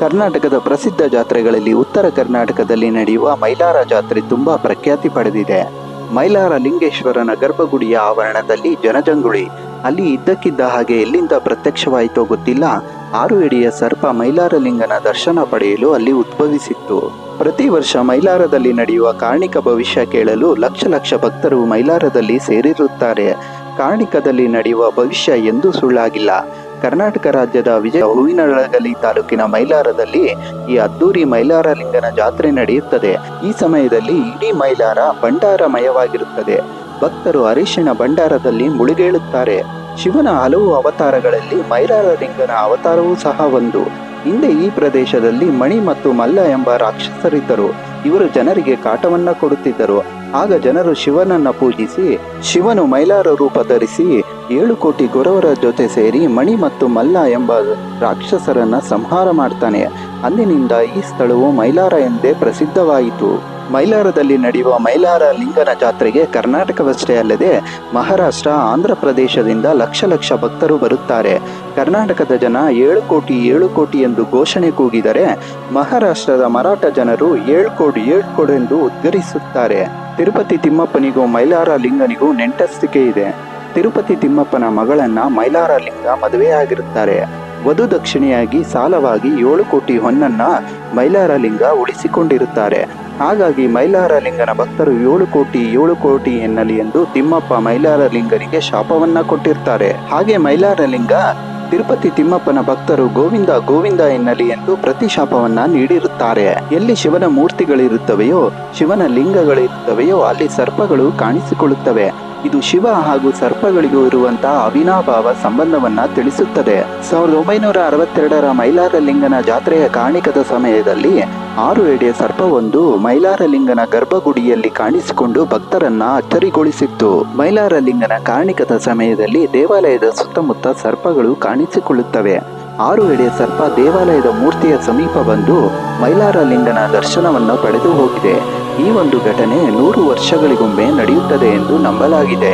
ಕರ್ನಾಟಕದ ಪ್ರಸಿದ್ಧ ಜಾತ್ರೆಗಳಲ್ಲಿ ಉತ್ತರ ಕರ್ನಾಟಕದಲ್ಲಿ ನಡೆಯುವ ಮೈಲಾರ ಜಾತ್ರೆ ತುಂಬಾ ಪ್ರಖ್ಯಾತಿ ಪಡೆದಿದೆ. ಮೈಲಾರ ಲಿಂಗೇಶ್ವರನ ಗರ್ಭಗುಡಿಯ ಆವರಣದಲ್ಲಿ ಜನಜಂಗುಳಿ. ಅಲ್ಲಿ ಇದ್ದಕ್ಕಿದ್ದ ಹಾಗೆ ಎಲ್ಲಿಂದ ಪ್ರತ್ಯಕ್ಷವಾಯಿತೋ ಗೊತ್ತಿಲ್ಲ, 6 ಅಡಿಯ ಸರ್ಪ ಮೈಲಾರಲಿಂಗನ ದರ್ಶನ ಪಡೆಯಲು ಅಲ್ಲಿ ಉದ್ಭವಿಸಿತ್ತು. ಪ್ರತಿ ವರ್ಷ ಮೈಲಾರದಲ್ಲಿ ನಡೆಯುವ ಕಾರ್ಣಿಕ ಭವಿಷ್ಯ ಕೇಳಲು ಲಕ್ಷ ಲಕ್ಷ ಭಕ್ತರು ಮೈಲಾರದಲ್ಲಿ ಸೇರಿರುತ್ತಾರೆ. ಕಾರ್ಣಿಕದಲ್ಲಿ ನಡೆಯುವ ಭವಿಷ್ಯ ಎಂದೂ ಸುಳ್ಳಾಗಿಲ್ಲ. ಕರ್ನಾಟಕ ರಾಜ್ಯದ ವಿಜಯ ಹೂವಿನಹಡಗಲಿ ತಾಲೂಕಿನ ಮೈಲಾರದಲ್ಲಿ ಈ ಅದ್ದೂರಿ ಮೈಲಾರಲಿಂಗನ ಜಾತ್ರೆ ನಡೆಯುತ್ತದೆ. ಈ ಸಮಯದಲ್ಲಿ ಇಡೀ ಮೈಲಾರ ಭಂಡಾರಮಯವಾಗಿರುತ್ತದೆ. ಭಕ್ತರು ಅರಿಶಿಣ ಭಂಡಾರದಲ್ಲಿ ಮುಳುಗೇಳುತ್ತಾರೆ. ಶಿವನ ಹಲವು ಅವತಾರಗಳಲ್ಲಿ ಮೈಲಾರಲಿಂಗನ ಅವತಾರವೂ ಸಹ ಒಂದು. ಹಿಂದೆ ಈ ಪ್ರದೇಶದಲ್ಲಿ ಮಣಿ ಮತ್ತು ಮಲ್ಲ ಎಂಬ ರಾಕ್ಷಸರಿದ್ದರು. ಇವರು ಜನರಿಗೆ ಕಾಟವನ್ನ ಕೊಡುತ್ತಿದ್ದರು. ಆಗ ಜನರು ಶಿವನನ್ನ ಪೂಜಿಸಿ, ಶಿವನು ಮೈಲಾರ ರೂಪ ಧರಿಸಿ 7 ಕೋಟಿ ಗೊರವರ ಜೊತೆ ಸೇರಿ ಮಣಿ ಮತ್ತು ಮಲ್ಲ ಎಂಬ ರಾಕ್ಷಸರನ್ನ ಸಂಹಾರ ಮಾಡ್ತಾನೆ. ಅಂದಿನಿಂದ ಈ ಸ್ಥಳವು ಮೈಲಾರ ಎಂದೇ ಪ್ರಸಿದ್ಧವಾಯಿತು. ಮೈಲಾರದಲ್ಲಿ ನಡೆಯುವ ಮೈಲಾರ ಲಿಂಗನ ಜಾತ್ರೆಗೆ ಕರ್ನಾಟಕವಷ್ಟೇ ಅಲ್ಲದೆ ಮಹಾರಾಷ್ಟ್ರ, ಆಂಧ್ರ ಪ್ರದೇಶದಿಂದ ಲಕ್ಷ ಲಕ್ಷ ಭಕ್ತರು ಬರುತ್ತಾರೆ. ಕರ್ನಾಟಕದ ಜನ 7 ಕೋಟಿ 7 ಕೋಟಿ ಎಂದು ಘೋಷಣೆ ಕೂಗಿದರೆ, ಮಹಾರಾಷ್ಟ್ರದ ಮರಾಠ ಜನರು 7 ಕೋಟಿ 7 ಕೋಟಿ ಎಂದು ಉದ್ಗರಿಸುತ್ತಾರೆ. ತಿರುಪತಿ ತಿಮ್ಮಪ್ಪನಿಗೂ ಮೈಲಾರ ಲಿಂಗನಿಗೂ ನೆಂಟಸ್ತಿಕೆ ಇದೆ. ತಿರುಪತಿ ತಿಮ್ಮಪ್ಪನ ಮಗಳನ್ನ ಮೈಲಾರ ಲಿಂಗ ಮದುವೆಯಾಗಿರುತ್ತಾರೆ. ವಧು ದಕ್ಷಿಣೆಯಾಗಿ ಸಾಲವಾಗಿ 7 ಕೋಟಿ ಹೊನ್ನನ್ನ ಮೈಲಾರ ಲಿಂಗ ಉಳಿಸಿಕೊಂಡಿರುತ್ತಾರೆ. ಹಾಗಾಗಿ ಮೈಲಾರ ಲಿಂಗನ ಭಕ್ತರು 7 ಕೋಟಿ 7 ಕೋಟಿ ಎನ್ನಲಿ ಎಂದು ತಿಮ್ಮಪ್ಪ ಮೈಲಾರ ಲಿಂಗನಿಗೆ ಶಾಪವನ್ನ ಕೊಟ್ಟಿರ್ತಾರೆ. ಹಾಗೆ ಮೈಲಾರ ಲಿಂಗ ತಿರುಪತಿ ತಿಮ್ಮಪ್ಪನ ಭಕ್ತರು ಗೋವಿಂದ ಗೋವಿಂದ ಎನ್ನಲಿ ಎಂದು ಪ್ರತಿ ಶಾಪವನ್ನ ನೀಡಿರುತ್ತಾರೆ. ಎಲ್ಲಿ ಶಿವನ ಮೂರ್ತಿಗಳಿರುತ್ತವೆಯೋ, ಶಿವನ ಲಿಂಗಗಳಿರುತ್ತವೆಯೋ ಅಲ್ಲಿ ಸರ್ಪಗಳು ಕಾಣಿಸಿಕೊಳ್ಳುತ್ತವೆ. ಇದು ಶಿವ ಹಾಗೂ ಸರ್ಪಗಳಿಗೂ ಇರುವಂತಹ ಅವಿನಾಭಾವ ಸಂಬಂಧವನ್ನ ತಿಳಿಸುತ್ತದೆ. 1962ರ ಮೈಲಾರ ಲಿಂಗನ ಜಾತ್ರೆಯ ಕಾರ್ಣಿಕದ ಸಮಯದಲ್ಲಿ 6 ಎಡೆಯ ಸರ್ಪವೊಂದು ಮೈಲಾರ ಲಿಂಗನ ಗರ್ಭಗುಡಿಯಲ್ಲಿ ಕಾಣಿಸಿಕೊಂಡು ಭಕ್ತರನ್ನ ಅಚ್ಚರಿಗೊಳಿಸಿತ್ತು. ಮೈಲಾರ ಲಿಂಗನ ಕಾರ್ಣಿಕದ ಸಮಯದಲ್ಲಿ ದೇವಾಲಯದ ಸುತ್ತಮುತ್ತ ಸರ್ಪಗಳು ಕಾಣಿಸಿಕೊಳ್ಳುತ್ತವೆ. 6 ಎಡೆಯ ಸರ್ಪ ದೇವಾಲಯದ ಮೂರ್ತಿಯ ಸಮೀಪ ಬಂದು ಮೈಲಾರ ಲಿಂಗನ ದರ್ಶನವನ್ನು ಪಡೆದು ಹೋಗಿದೆ. ಈ ಒಂದು ಘಟನೆ 100 ವರ್ಷಗಳಿಗೊಮ್ಮೆ ನಡೆಯುತ್ತದೆ ಎಂದು ನಂಬಲಾಗಿದೆ.